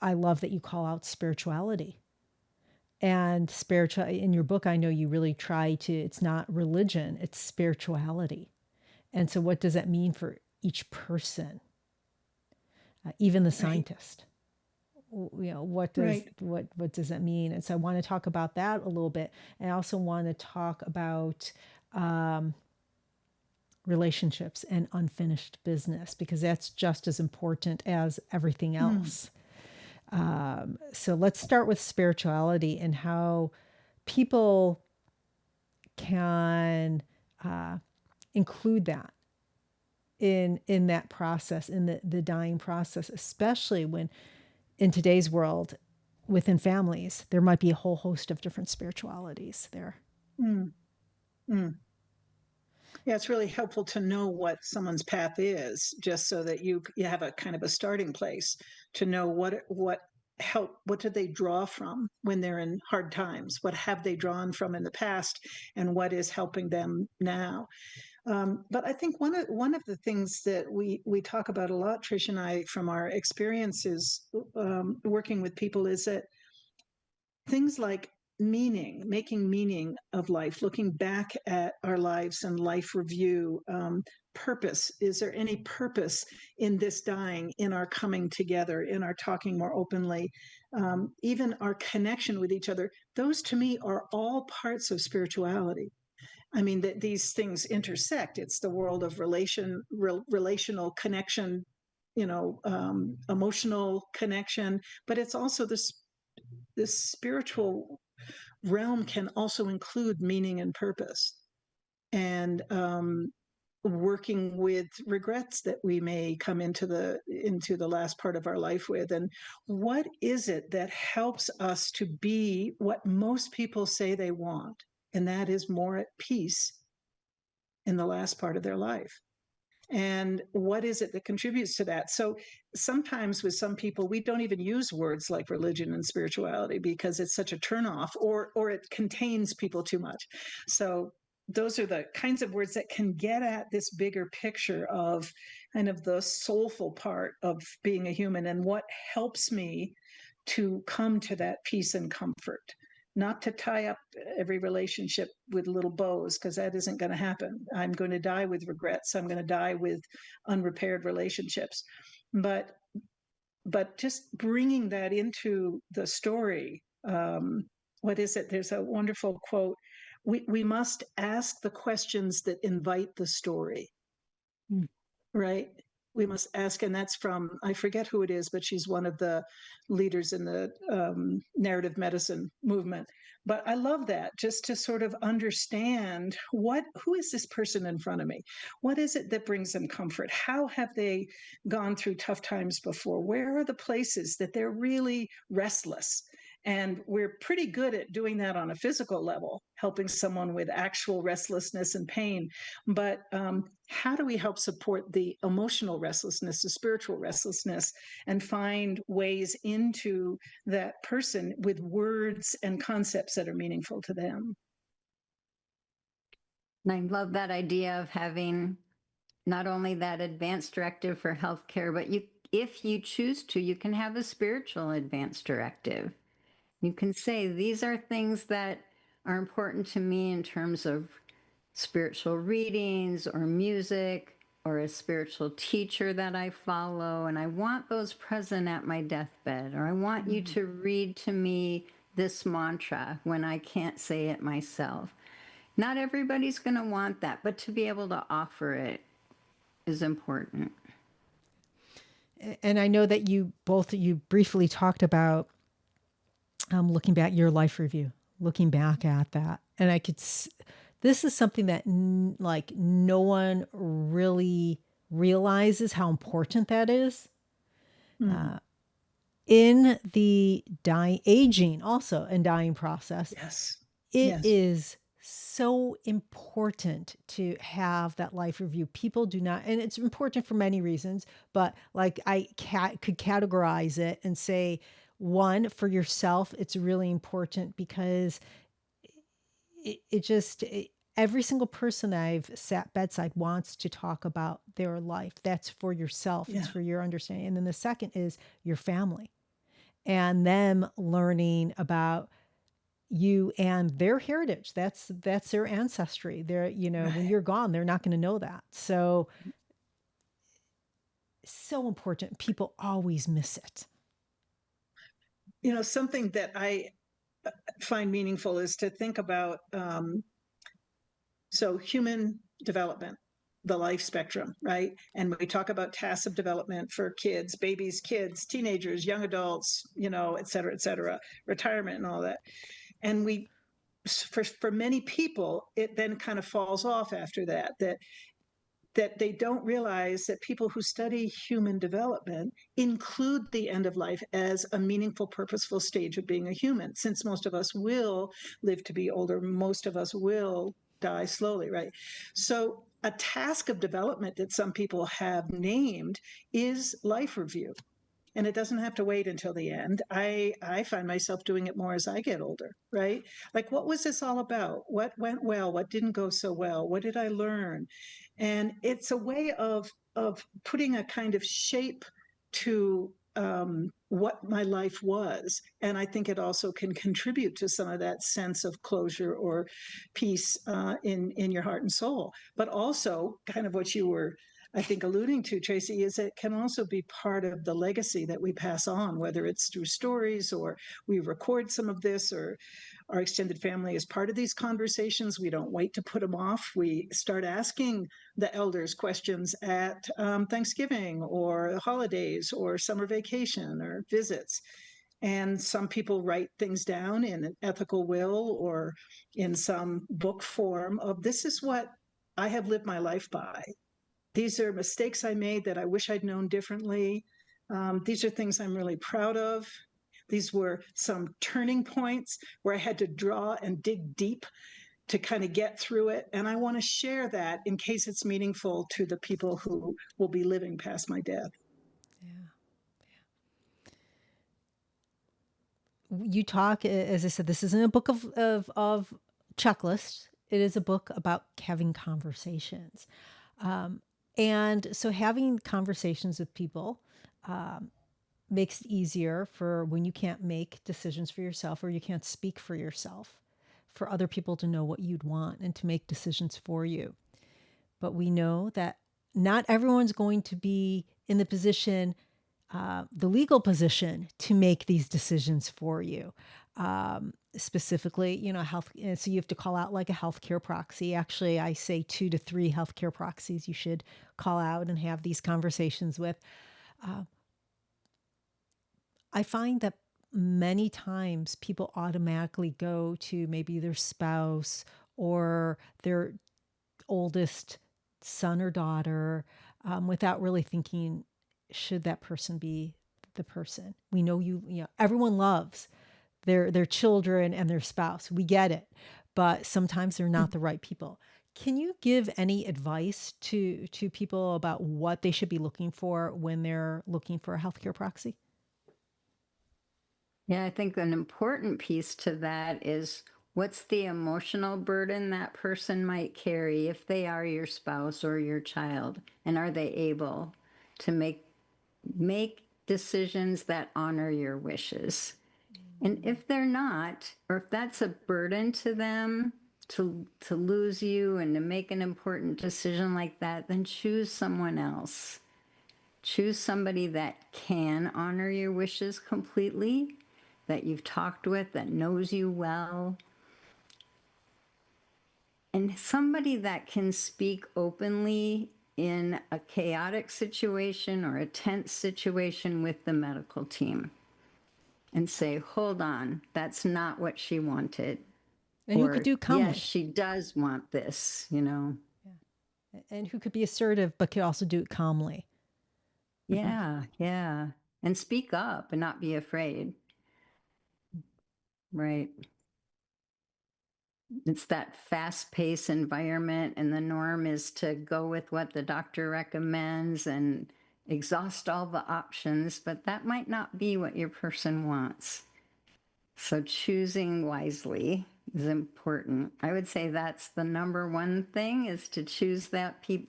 I love that you call out spirituality. And spiritual in your book, I know you really try to, it's not religion, it's spirituality. And so what does that mean for each person? Even the scientist. What does what does that mean? And so I want to talk about that a little bit. And I also want to talk about relationships and unfinished business, because that's just as important as everything else. So let's start with spirituality and how people can include that in that process, in the dying process, especially when in today's world within families, there might be a whole host of different spiritualities there. Yeah, it's really helpful to know what someone's path is, just so that you have a kind of a starting place to know what did they draw from when they're in hard times? What have they drawn from in the past, and what is helping them now? But I think one of the things that we talk about a lot, Trish and I, from our experiences working with people, is that things like meaning, making meaning of life, looking back at our lives and life review, purpose. Is there any purpose in this dying, in our coming together, in our talking more openly, even our connection with each other? Those to me are all parts of spirituality. I mean, that these things intersect. It's the world of relational connection, emotional connection, but it's also this spiritual realm can also include meaning and purpose, and working with regrets that we may come into the last part of our life with. And what is it that helps us to be what most people say they want, and that is more at peace in the last part of their life? And what is it that contributes to that? So sometimes with some people, we don't even use words like religion and spirituality because it's such a turnoff, or it contains people too much. So those are the kinds of words that can get at this bigger picture of kind of the soulful part of being a human, and what helps me to come to that peace and comfort. Not to tie up every relationship with little bows, because that isn't going to happen. I'm going to die with regrets. I'm going to die with unrepaired relationships. But but just bringing that into the story. What is it? There's a wonderful quote. We must ask the questions that invite the story. Right? We must ask, and that's from, I forget who it is, but she's one of the leaders in the narrative medicine movement. But I love that, just to sort of understand who is this person in front of me? What is it that brings them comfort? How have they gone through tough times before? Where are the places that they're really restless? And we're pretty good at doing that on a physical level, helping someone with actual restlessness and pain. But how do we help support the emotional restlessness, the spiritual restlessness, and find ways into that person with words and concepts that are meaningful to them? And I love that idea of having not only that advanced directive for healthcare, but if you choose to, you can have a spiritual advanced directive. You can say, these are things that are important to me in terms of spiritual readings or music or a spiritual teacher that I follow, and I want those present at my deathbed, or I want you to read to me this mantra when I can't say it myself. Not everybody's going to want that, but to be able to offer it is important. And I know that you briefly talked about looking back your life review, looking back at that, and this is something that like no one really realizes how important that is. In the aging also and dying process. Yes. It is so important to have that life review. People do not, and it's important for many reasons, but like I could categorize it and say, one, for yourself, it's really important because every single person I've sat bedside wants to talk about their life. That's for yourself. It's for your understanding. And then the second is your family and them learning about you and their heritage. That's their ancestry. They're, when you're gone, they're not going to know that. So important. People always miss it. Something that I find meaningful is to think about, so human development, the life spectrum, right? And we talk about tasks of development for kids, babies, kids, teenagers, young adults, et cetera, retirement and all that. And for many people, it then kind of falls off after that they don't realize that people who study human development include the end of life as a meaningful, purposeful stage of being a human. Since most of us will live to be older, most of us will die slowly, right? So a task of development that some people have named is life review. And it doesn't have to wait until the end. I find myself doing it more as I get older, right? Like, what was this all about? What went well? What didn't go so well? What did I learn? And it's a way of putting a kind of shape to what my life was. And I think it also can contribute to some of that sense of closure or peace in your heart and soul. But also, kind of what you were, I think, alluding to, Traci, is it can also be part of the legacy that we pass on, whether it's through stories or we record some of this, or our extended family is part of these conversations. We don't wait to put them off. We start asking the elders questions at Thanksgiving or holidays or summer vacation or visits. And some people write things down in an ethical will or in some book form of, this is what I have lived my life by. These are mistakes I made that I wish I'd known differently. These are things I'm really proud of. These were some turning points where I had to draw and dig deep to kind of get through it. And I want to share that in case it's meaningful to the people who will be living past my death. You talk, as I said, this isn't a book of checklists. It is a book about having conversations. And so having conversations with people makes it easier for when you can't make decisions for yourself or you can't speak for yourself, for other people to know what you'd want and to make decisions for you. But we know that not everyone's going to be in the position the legal position to make these decisions for you. Specifically, health. So you have to call out like a healthcare proxy. Actually, I say 2 to 3 healthcare proxies you should call out and have these conversations with. I find that many times people automatically go to maybe their spouse or their oldest son or daughter without really thinking, should that person be the person? We know everyone loves their children and their spouse. We get it, but sometimes they're not the right people. Can you give any advice to people about what they should be looking for when they're looking for a healthcare proxy? Yeah, I think an important piece to that is what's the emotional burden that person might carry if they are your spouse or your child, and are they able to make decisions that honor your wishes? And if they're not, or if that's a burden to them to lose you and to make an important decision like that, then choose someone else. Choose somebody that can honor your wishes completely, that you've talked with, that knows you well, and somebody that can speak openly in a chaotic situation or a tense situation with the medical team and say, hold on, that's not what she wanted. And who could do calmly. Yes, she does want this, Yeah. And who could be assertive, but could also do it calmly. Yeah, yeah. And speak up and not be afraid. Right. It's that fast-paced environment, and the norm is to go with what the doctor recommends and exhaust all the options, but that might not be what your person wants. So choosing wisely is important. I would say that's the number one thing, is to choose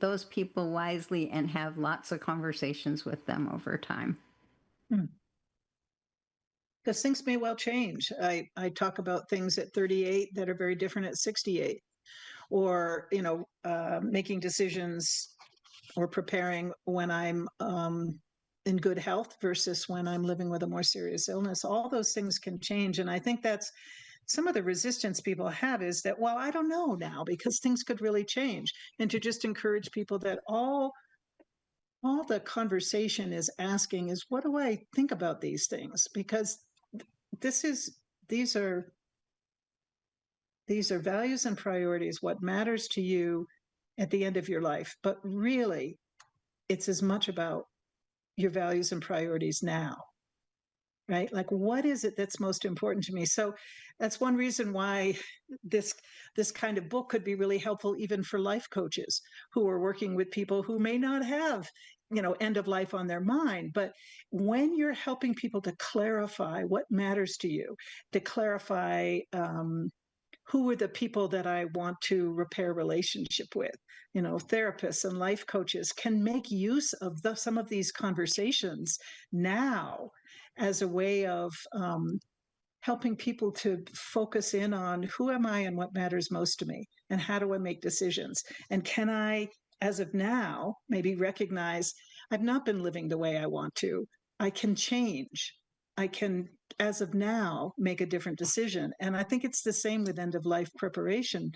those people wisely and have lots of conversations with them over time. Because things may well change. I talk about things at 38 that are very different at 68, or making decisions or preparing when I'm in good health versus when I'm living with a more serious illness. All those things can change, and I think that's some of the resistance people have, is that, well, I don't know now because things could really change. And to just encourage people that all the conversation is asking is, what do I think about these things? Because these are values and priorities, what matters to you at the end of your life. But really, it's as much about your values and priorities now, right? Like, what is it that's most important to me? So that's one reason why this kind of book could be really helpful even for life coaches who are working with people who may not have end of life on their mind. But when you're helping people to clarify what matters to you, to clarify who are the people that I want to repair relationship with, therapists and life coaches can make use of some of these conversations now as a way of helping people to focus in on who am I and what matters most to me, and how do I make decisions, and can I, as of now, maybe recognize I've not been living the way I want to. I can change. I can, as of now, make a different decision. And I think it's the same with end of life preparation.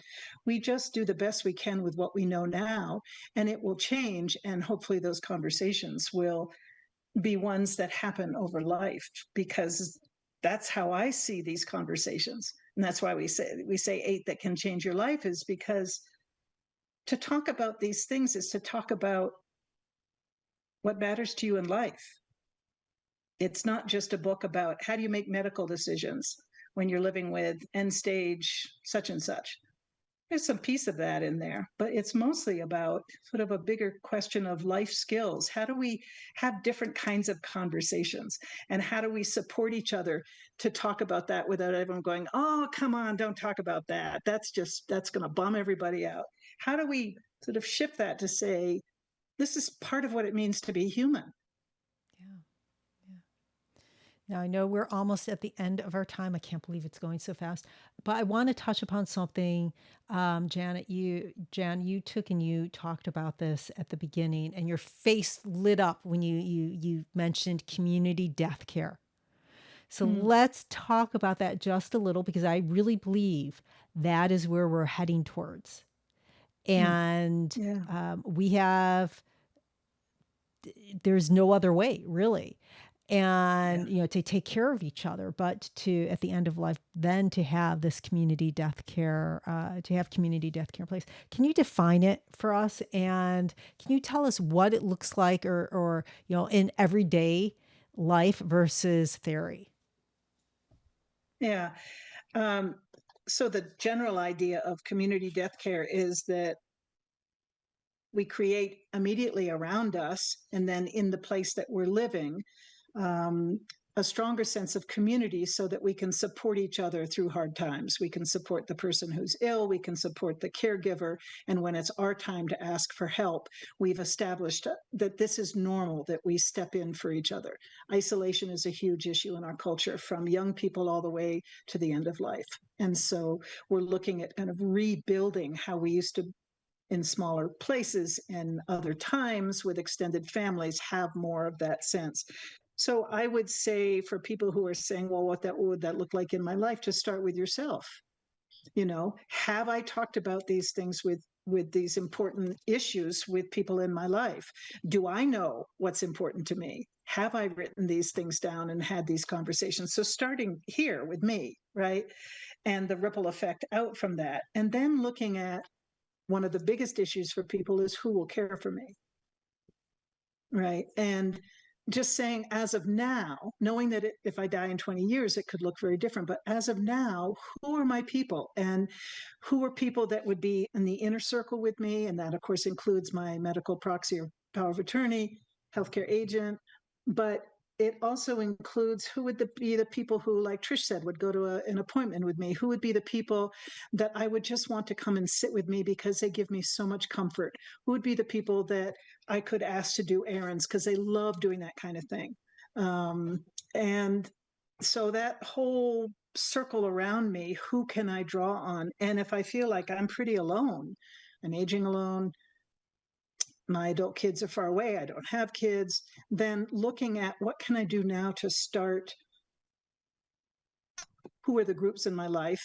We just do the best we can with what we know now, and it will change. And hopefully those conversations will be ones that happen over life, because that's how I see these conversations. And that's why we say 8 that can change your life, is because to talk about these things is to talk about what matters to you in life. It's not just a book about how do you make medical decisions when you're living with end stage such and such. There's some piece of that in there, but it's mostly about sort of a bigger question of life skills. How do we have different kinds of conversations, and how do we support each other to talk about that without everyone going, oh, come on, don't talk about that. That's going to bum everybody out. How do we sort of shift that to say, this is part of what it means to be human? Now, I know we're almost at the end of our time. I can't believe it's going so fast. But I want to touch upon something, Jan, you took and you talked about this at the beginning, and your face lit up when you mentioned community death care. So let's talk about that just a little, because I really believe that is where we're heading towards. And we have, there's no other way, really. And, to take care of each other, but to, at the end of life, then to have this community death care, to have community death care in place. Can you define it for us? And can you tell us what it looks like or in everyday life versus theory? Yeah. So the general idea of community death care is that we create immediately around us and then in the place that we're living, a stronger sense of community so that we can support each other through hard times. We can support the person who's ill, we can support the caregiver, and when it's our time to ask for help, we've established that this is normal, that we step in for each other. Isolation is a huge issue in our culture, from young people all the way to the end of life. And so we're looking at kind of rebuilding how we used to, in smaller places and other times with extended families, have more of that sense. So I would say, for people who are saying, well, what would that look like in my life, to start with yourself. Have I talked about these things with these important issues with people in my life? Do I know what's important to me? Have I written these things down and had these conversations? So starting here with me, right? And the ripple effect out from that. And then looking at, one of the biggest issues for people is, who will care for me? Right. And just saying, as of now, knowing that if I die in 20 years, it could look very different. But as of now, who are my people? And who are people that would be in the inner circle with me? And that, of course, includes my medical proxy or power of attorney, healthcare agent. But it also includes, who would be the people who, like Trish said, would go to an appointment with me? Who would be the people that I would just want to come and sit with me because they give me so much comfort? Who would be the people that I could ask to do errands because they love doing that kind of thing? And so that whole circle around me, who can I draw on? And if I feel like I'm pretty alone, I'm aging alone, my adult kids are far away, I don't have kids, then looking at, what can I do now to start? Who are the groups in my life?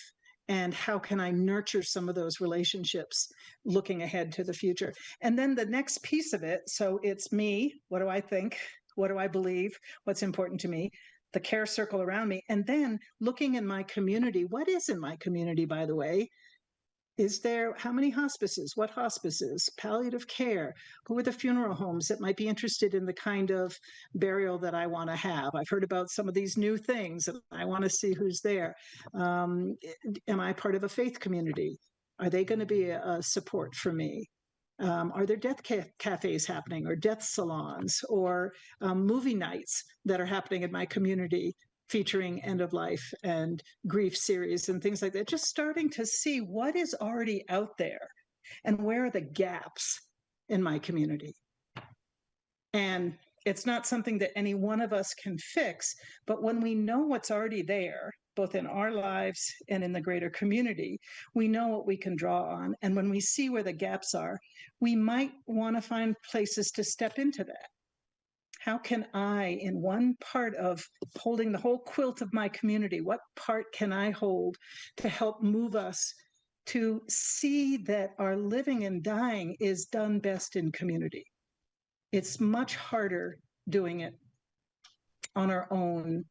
And how can I nurture some of those relationships looking ahead to the future? And then the next piece of it, so it's me, what do I think? What do I believe? What's important to me? The care circle around me. And then looking in my community, what is in my community, by the way? Is there, how many hospices? What hospices? Palliative care? Who are the funeral homes that might be interested in the kind of burial that I want to have? I've heard about some of these new things and I want to see who's there. Am I part of a faith community? Are they going to be a support for me? Are there death cafes happening, or death salons, or movie nights that are happening in my community featuring end of life and grief series and things like that? Just starting to see what is already out there and where are the gaps in my community. And it's not something that any one of us can fix, but when we know what's already there, both in our lives and in the greater community, we know what we can draw on. And when we see where the gaps are, we might want to find places to step into that. How can I, in one part of holding the whole quilt of my community, what part can I hold to help move us to see that our living and dying is done best in community? It's much harder doing it on our own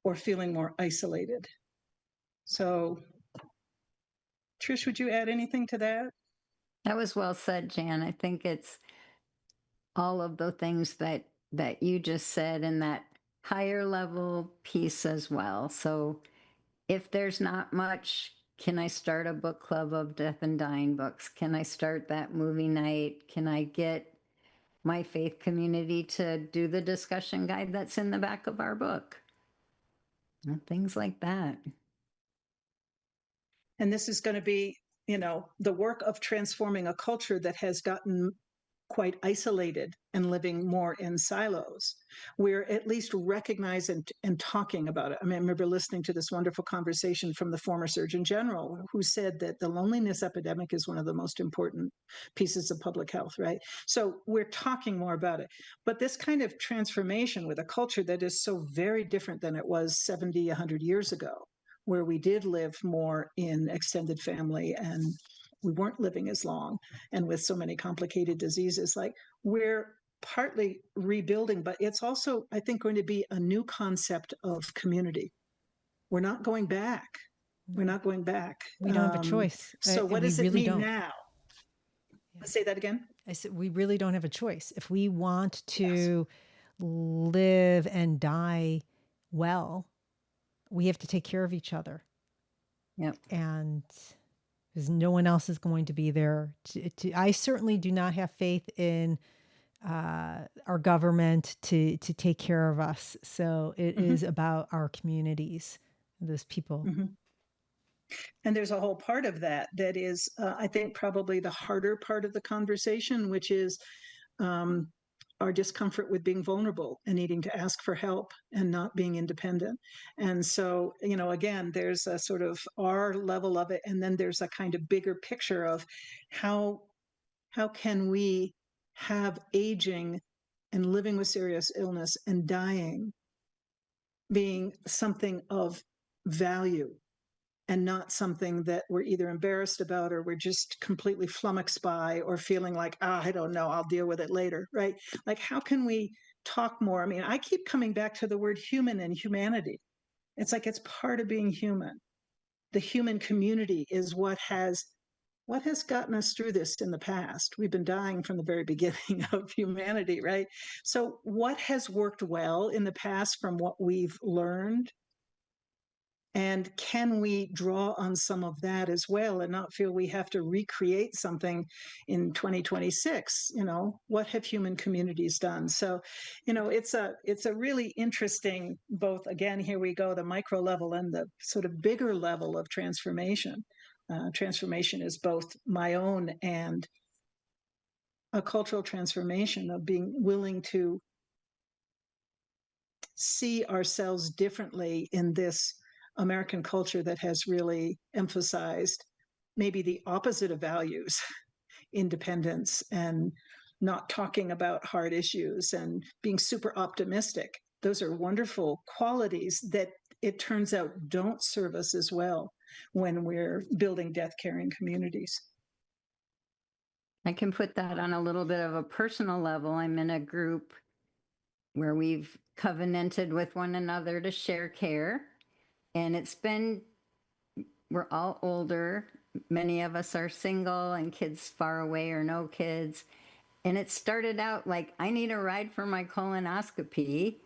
or feeling more isolated. So, Trish, would you add anything to that? That was well said, Jan. I think it's all of the things that you just said, and that higher level piece as well. So if there's not much, can I start a book club of death and dying books? Can I start that movie night? Can I get my faith community to do the discussion guide that's in the back of our book? And things like that. And this is going to be, the work of transforming a culture that has gotten quite isolated and living more in silos. We're at least recognizing and talking about it. I mean, I remember listening to this wonderful conversation from the former Surgeon General, who said that the loneliness epidemic is one of the most important pieces of public health, right? So we're talking more about it. But this kind of transformation with a culture that is so very different than it was 70, 100 years ago, where we did live more in extended family and we weren't living as long and with so many complicated diseases, like we're partly rebuilding, but it's also, I think, going to be a new concept of community. We're not going back. We're not going back. We don't have a choice. So what does it mean now? Yeah. Say that again. I said, we really don't have a choice. If we want to live and die well, we have to take care of each other. Yep. And because no one else is going to be there. I certainly do not have faith in our government to take care of us. So it is about our communities, those people. And there's a whole part of that is, I think, probably the harder part of the conversation, which is our discomfort with being vulnerable and needing to ask for help and not being independent. And so, again, there's a sort of our level of it. And then there's a kind of bigger picture of how can we have aging and living with serious illness and dying being something of value and not something that we're either embarrassed about or we're just completely flummoxed by or feeling like, I don't know, I'll deal with it later, right? Like, how can we talk more? I mean, I keep coming back to the word human and humanity. It's like it's part of being human. The human community is what has gotten us through this in the past. We've been dying from the very beginning of humanity, right? So what has worked well in the past from what we've learned? And can we draw on some of that as well and not feel we have to recreate something in 2026? What have human communities done? So, it's a really interesting, both, again, here we go, the micro level and the sort of bigger level of transformation. Transformation is both my own and a cultural transformation of being willing to see ourselves differently in this American culture that has really emphasized maybe the opposite of values, independence and not talking about hard issues and being super optimistic. Those are wonderful qualities that it turns out don't serve us as well when we're building death caring communities. I can put that on a little bit of a personal level. I'm in a group where we've covenanted with one another to share care. And we're all older. Many of us are single and kids far away or no kids. And it started out like, I need a ride for my colonoscopy,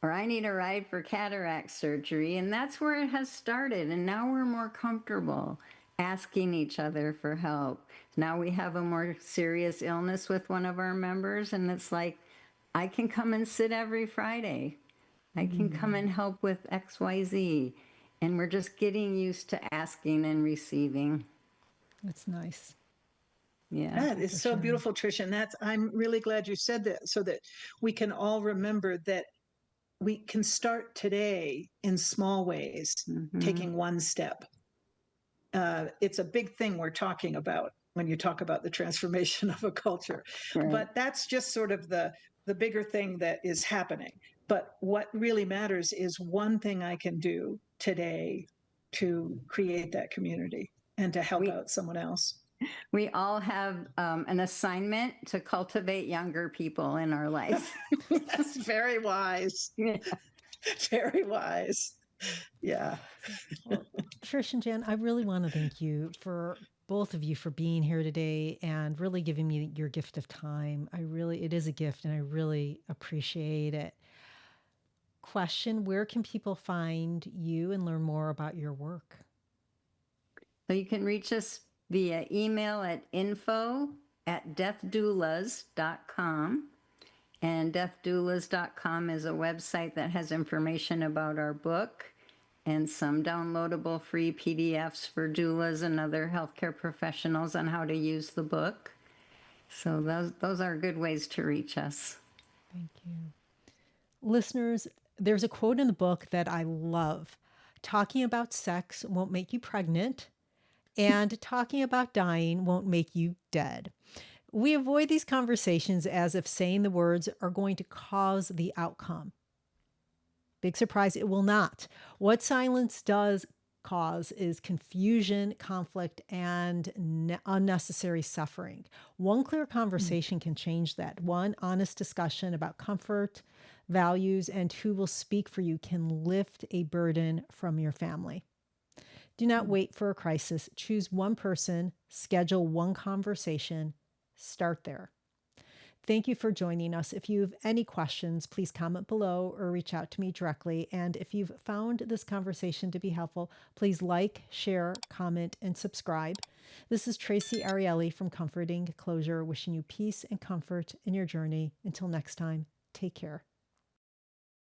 or I need a ride for cataract surgery. And that's where it has started. And now we're more comfortable asking each other for help. Now we have a more serious illness with one of our members. And it's like, I can come and sit every Friday. I can come and help with XYZ. And we're just getting used to asking and receiving. That's nice. Yeah. That is so beautiful, Trish. And I'm really glad you said that, so that we can all remember that we can start today in small ways, taking one step. It's a big thing we're talking about when you talk about the transformation of a culture. Right. But that's just sort of the bigger thing that is happening. But what really matters is one thing I can do today to create that community and to help out someone else. We all have an assignment to cultivate younger people in our life. That's very wise. Yeah. Very wise. Yeah. Well, Trish and Jan, I really want to thank you for both of you for being here today and really giving me your gift of time. It is a gift and I really appreciate it. Question, where can people find you and learn more about your work? So you can reach us via email at info@deathdoulas.com. And deathdoulas.com is a website that has information about our book and some downloadable free PDFs for doulas and other healthcare professionals on how to use the book. So those are good ways to reach us. Thank you. Listeners, there's a quote in the book that I love. Talking about sex won't make you pregnant, and talking about dying won't make you dead. We avoid these conversations as if saying the words are going to cause the outcome. Big surprise, it will not. What silence does cause is confusion, conflict, and unnecessary suffering. One clear conversation can change that. One honest discussion about comfort, values, and who will speak for you can lift a burden from your family. Do not wait for a crisis. Choose one person, schedule one conversation, start there. Thank you for joining us. If you have any questions, please comment below or reach out to me directly. And if you've found this conversation to be helpful, please like, share, comment, and subscribe. This is Traci Arieli from Comforting Closure, wishing you peace and comfort in your journey. Until next time, take care.